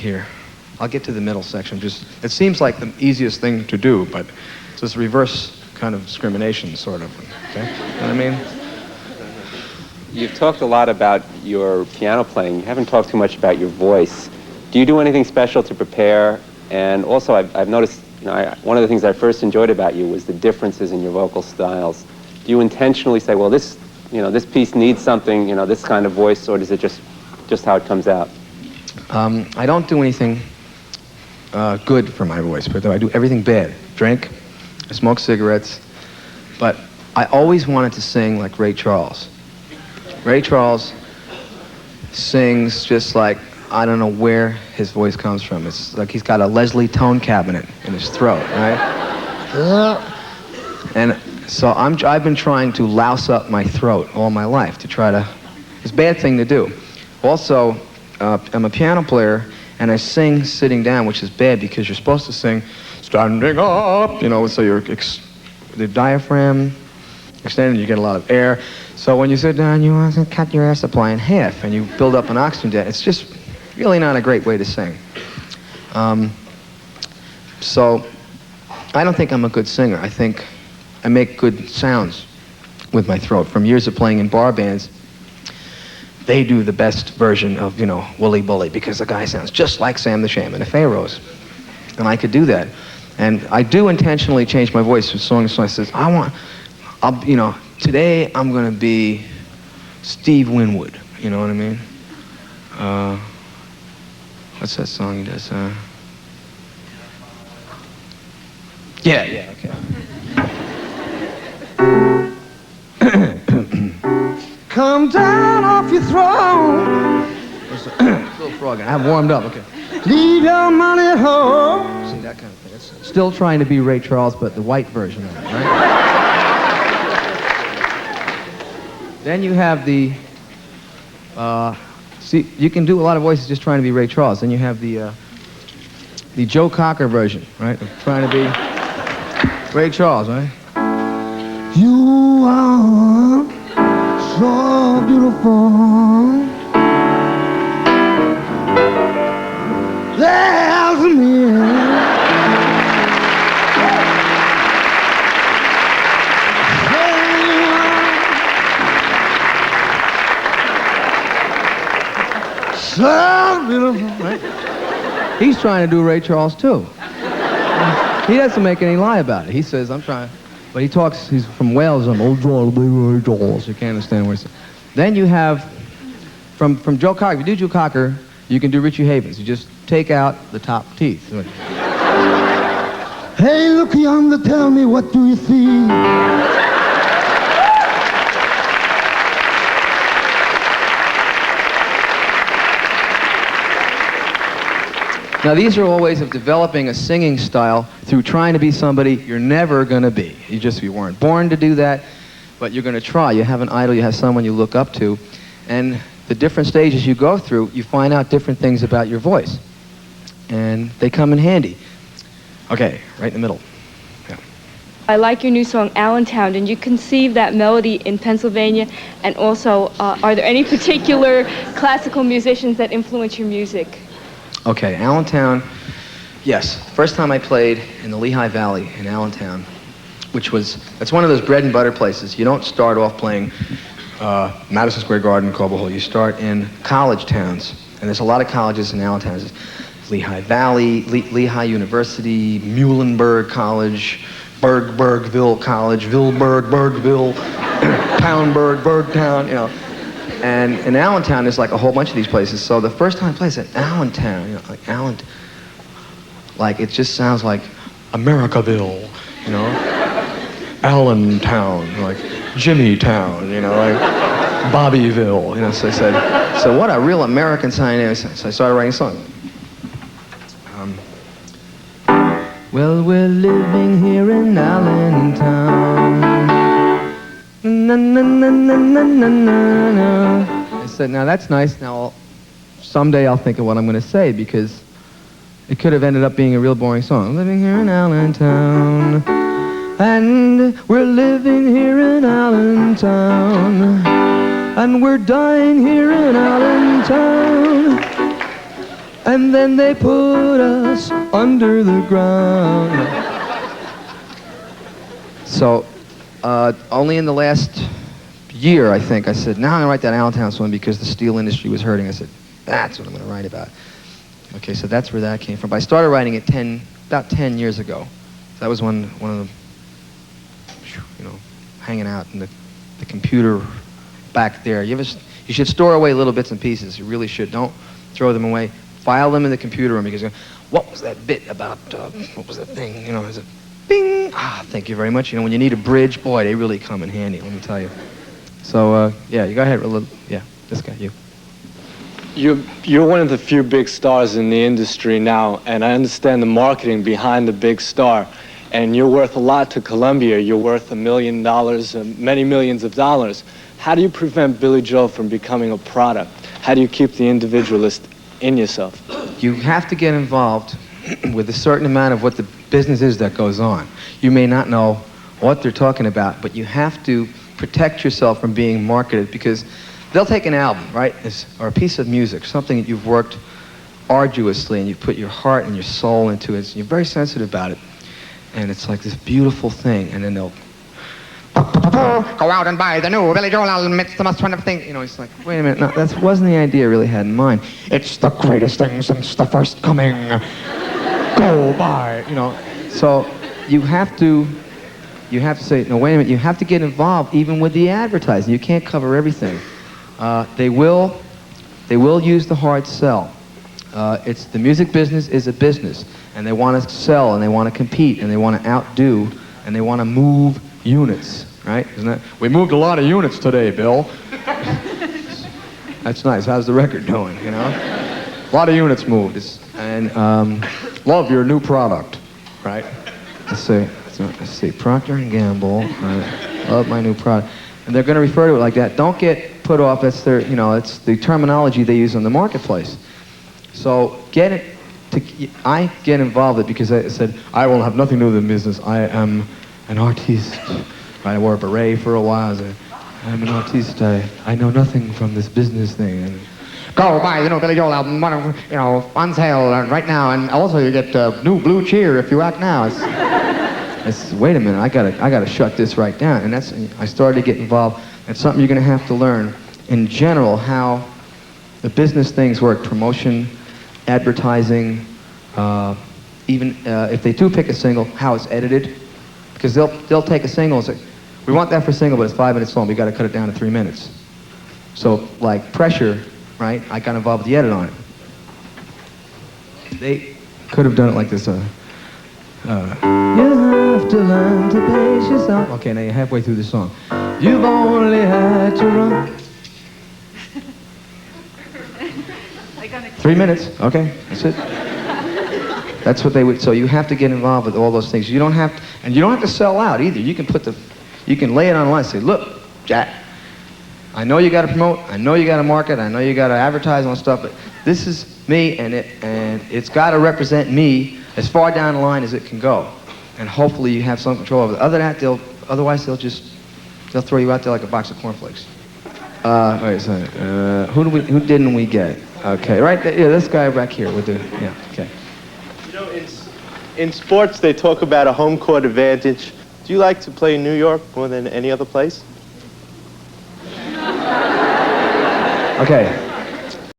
Here. I'll get to the middle section. It seems like the easiest thing to do, but it's this reverse kind of discrimination, sort of. Okay? You know what I mean? You've talked a lot about your piano playing. You haven't talked too much about your voice. Do you do anything special to prepare? And also, I've noticed, one of the things I first enjoyed about you was the differences in your vocal styles. Do you intentionally say, well, this piece needs something, this kind of voice, or is it just how it comes out? I don't do anything good for my voice, but I do everything bad. Drink, I smoke cigarettes, but I always wanted to sing like Ray Charles. Ray Charles sings just like, I don't know where his voice comes from. It's like he's got a Leslie tone cabinet in his throat, right? And so I've been trying to louse up my throat all my life to try to, it's a bad thing to do. Also, I'm a piano player, and I sing sitting down, which is bad because you're supposed to sing standing up, so the diaphragm extended, you get a lot of air. So when you sit down, you want to cut your air supply in half, and you build up an oxygen debt. It's just really not a great way to sing. So I don't think I'm a good singer. I think I make good sounds with my throat. From years of playing in bar bands, they do the best version of, Wooly Bully, because the guy sounds just like Sam the Sham and the Pharaohs. And I could do that. And I do intentionally change my voice from song to song. I says, today I'm going to be Steve Winwood. You know what I mean? What's that song he does? Yeah, okay. Come down off your throne. Little frog. I have warmed up. Okay. Leave your money at home. See, that kind of thing. It's still trying to be Ray Charles, but the white version of it, right? Then you have the. You can do a lot of voices just trying to be Ray Charles. Then you have the Joe Cocker version, right? Of trying to be Ray Charles, right? You are so beautiful. There's a man. So beautiful, right? He's trying to do Ray Charles too. He doesn't make any lie about it. He says, I'm trying. But he talks, he's from Wales, I'm old Ray Charles. You can't understand what he says. Then you have, from Joe Cocker, if you do Joe Cocker, you can do Richie Havens. You just take out the top teeth. Hey, look yonder, tell me, what do you see? Now, these are all ways of developing a singing style through trying to be somebody you're never going to be. You weren't born to do that, but you're going to try. You have an idol, you have someone you look up to, and the different stages you go through, you find out different things about your voice, and they come in handy. Okay, right in the middle. Yeah. I like your new song, Allentown, and you conceived that melody in Pennsylvania, and also, are there any particular classical musicians that influence your music? Okay, Allentown, yes. First time I played in the Lehigh Valley in Allentown, that's one of those bread and butter places. You don't start off playing Madison Square Garden, Cobo Hall. You start in college towns, and there's a lot of colleges in Allentown. There's Lehigh Valley, Lehigh University, Muhlenberg College, Bergville College, Bergville, Poundberg, Bergtown, And in Allentown, there's like a whole bunch of these places. So the first time I played, I said, Allentown, like it just sounds like Americaville, Allentown, like Jimmytown, like Bobbyville, So I said, so what a real American sign is. So I started writing a song. Well, we're living here in Allentown. Na, na, na, na, na, na, na. I said, now that's nice. Now, someday I'll think of what I'm going to say, because it could have ended up being a real boring song. Living here in Allentown, and we're living here in Allentown, and we're dying here in Allentown. and then they put us under the ground. So, only in the last year, I think, I said, now I'm gonna write that Allentown song because the steel industry was hurting. I said, that's what I'm gonna write about. Okay, so that's where that came from. But I started writing it about 10 years ago. So that was one of the, hanging out in the computer back there. You should store away little bits and pieces. You really should. Don't throw them away. File them in the computer room because what was that bit about? What was that thing? Is it bing? Thank you very much. When you need a bridge, boy, they really come in handy. Let me tell you. So yeah, you go ahead. Yeah, this guy, you. You're one of the few big stars in the industry now, and I understand the marketing behind the big star. And you're worth a lot to Columbia. You're worth $1 million, many millions of dollars. How do you prevent Billy Joel from becoming a product? How do you keep the individualist in yourself? You have to get involved with a certain amount of what the business is that goes on. You may not know what they're talking about, but you have to protect yourself from being marketed because they'll take an album, right, or a piece of music, something that you've worked arduously and you've put your heart and your soul into it, and you're very sensitive about it. And it's like this beautiful thing, and then they'll go out and buy the new Billy Joel album. It's the most wonderful thing. It's like, wait a minute, no, that wasn't the idea I really had in mind. It's the greatest thing since the first coming. Go buy, So you have to say, no, wait a minute. You have to get involved even with the advertising. You can't cover everything. They will use the hard sell. The music business is a business. And they want to sell, and they want to compete, and they want to outdo, and they want to move units, right? Isn't that? We moved a lot of units today, Bill. That's nice. How's the record doing, A lot of units moved. Love your new product, right? Let's see, Procter & Gamble, love my new product. And they're going to refer to it like that. Don't get put off. It's it's the terminology they use in the marketplace. So I get involved with it because I said, I will have nothing to do with the business. I am an artiste. I wore a beret for a while. I said, I'm an artiste. I know nothing from this business thing. And go buy the new Billy Joel album, on sale right now. And also you get new Blue Cheer if you act now. It's wait a minute, I gotta shut this right down. And I started to get involved. It's something you're gonna have to learn in general how the business things work, promotion, advertising, even if they do pick a single, how it's edited, because they'll take a single and say, we want that for a single, but it's 5 minutes long. We got to cut it down to 3 minutes. So like Pressure, right? I got involved with the edit on it. They could have done it like this. You have to learn to pace yourself. Okay, now you're halfway through the song. You've only had to run. 3 minutes, okay, that's it. That's what they would, so you have to get involved with all those things. You don't have to, and you don't have to sell out either. You can lay it online and say, look, Jack, I know you got to promote, I know you got to market, I know you got to advertise on stuff, but this is me, and it's got to represent me as far down the line as it can go. And hopefully you have some control over it. Other than that, otherwise they'll throw you out there like a box of cornflakes. Wait a second. Who didn't we get? Okay, right there, yeah, this guy back here with okay. In sports, they talk about a home court advantage. Do you like to play in New York more than any other place? Okay.